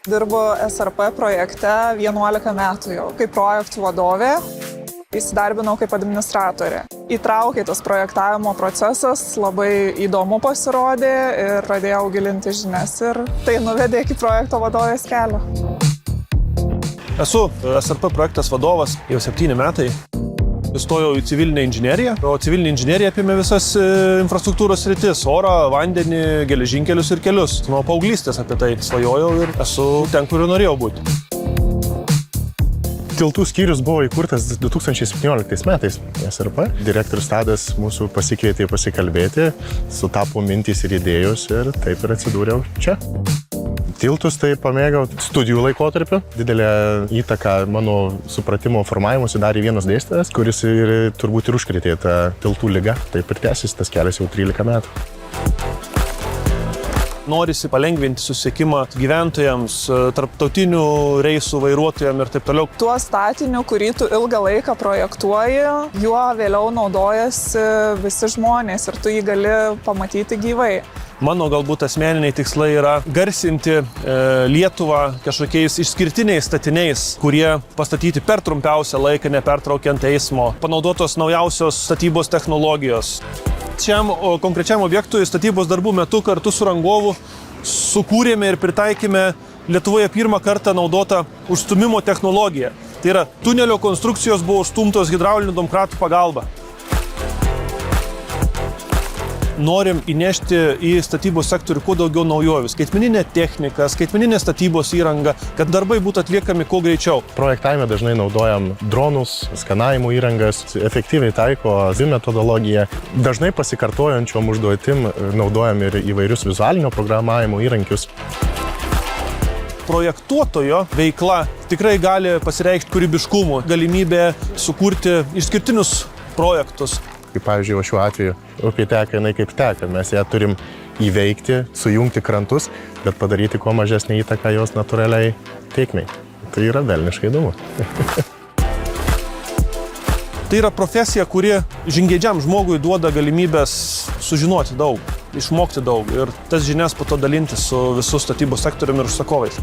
Dirbu SRP projekte 11 metų jau. Kaip projektų vadovė, įsidarbinau kaip administratorė. Įtraukė tas projektavimo procesas, labai įdomu pasirodė ir pradėjau gilinti žinias ir tai nuvedė iki projekto vadovės kelio. Esu SRP projektas vadovas jau 7 metai. Įstojau į civilinę inžineriją, o civilinė inžinerija apėmė visas infrastruktūros sritis – orą, vandenį, geležinkelius ir kelius. Nuo paauglystės apie tai svajojau ir esu ten, kur norėjau būti. Tiltų skyrius buvo įkurtas 2017 metais SRP. Direktorius Tadas mūsų pasikvietė pasikalbėti, sutapo mintys ir idėjos ir taip ir atsidūriau čia. Tiltus tai pamėgau studijų laikotarpiu. Didelę įtaką mano supratimo formavimuose darė vienas dėstytojas, kuris ir turbūt ir užkrėtė tą tiltų ligą. Taip ir tęsis tas kelias jau 13 metų. Norisi palengvinti susisiekimą gyventojams, tarptautinių reisų vairuotojams ir taip toliau. Tuo statiniu, kurį tu ilgą laiką projektuoji, juo vėliau naudojasi visi žmonės ir tu jį gali pamatyti gyvai. Mano galbūt asmeniniai tikslai yra garsinti Lietuvą kažkokiais išskirtiniais statiniais, kurie pastatyti per trumpiausią laiką, nepertraukiant eismo, panaudotos naujausios statybos technologijos. Šiam konkrečiam objektui statybos darbų metu kartu su rangovu sukūrėme ir pritaikėme Lietuvoje pirmą kartą naudotą užstūmimo technologiją. Tai yra, tunelio konstrukcijos buvo užstumtos hidraulinių domkratų pagalba. Norim įnešti į statybos sektorių kuo daugiau naujovių. Skaitmeninė technika, skaitmeninė statybos įranga, kad darbai būtų atliekami kuo greičiau. Projektavime dažnai naudojam dronus, skanavimo įrangas, efektyviai taiko BIM metodologiją. Dažnai pasikartojančiom užduotim naudojam ir įvairius vizualinio programavimo įrankius. Projektuotojo veikla tikrai gali pasireikšti kūrybiškumu, galimybė sukurti išskirtinius projektus. Kaip pavyzdžiui, šiuo atveju upė teka, jinai kaip teka. Mes ją turim įveikti, sujungti krantus, bet padaryti kuo mažesnį įtaką jos natūraliai tėkmei. Tai yra velniškai įdomu. Tai yra profesija, kuri žingeidžiam žmogui duoda galimybės sužinoti daug, išmokti daug ir tas žinias po to dalinti su visų statybos sektoriumi ir užsakovais.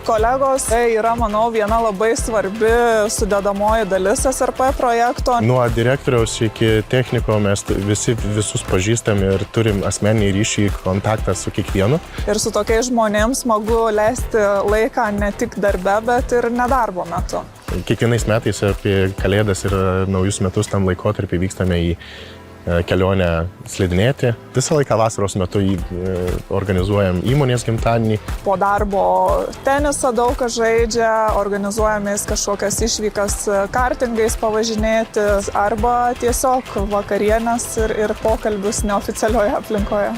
Kolegos yra, manau, viena labai svarbi sudedamoji dalis SRP projekto. Nuo direktoriaus iki techniko mes visus pažįstam ir turim asmeninį ryšį, kontaktą su kiekvienu. Ir su tokiais žmonėms smagu leisti laiką ne tik darbe, bet ir nedarbo metu. Kiekvienais metais apie Kalėdas ir naujus metus tam laikotarpį vykstame į kelionę slidinėti. Visą laiką vasaros metu organizuojam įmonės gimtadienį. Po darbo tenisą daug kas žaidžia, organizuojamės kažkokias išvykas kartingais pavažinėti arba tiesiog vakarienes ir pokalbius neoficialioje aplinkoje.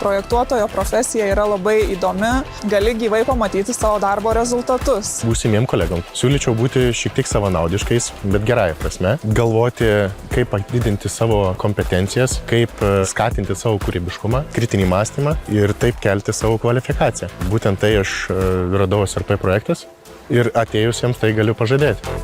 Projektuotojo profesija yra labai įdomi, gali gyvai pamatyti savo darbo rezultatus. Būsimiem kolegom siūlyčiau būti šiek tiek savanaudiškais, bet gerąja prasme. Galvoti, kaip padidinti savo kompetencijas, kaip skatinti savo kūrybiškumą, kritinį mąstymą ir taip kelti savo kvalifikaciją. Būtent tai aš radau SRP projektas ir atėjusiems tai galiu pažadėti.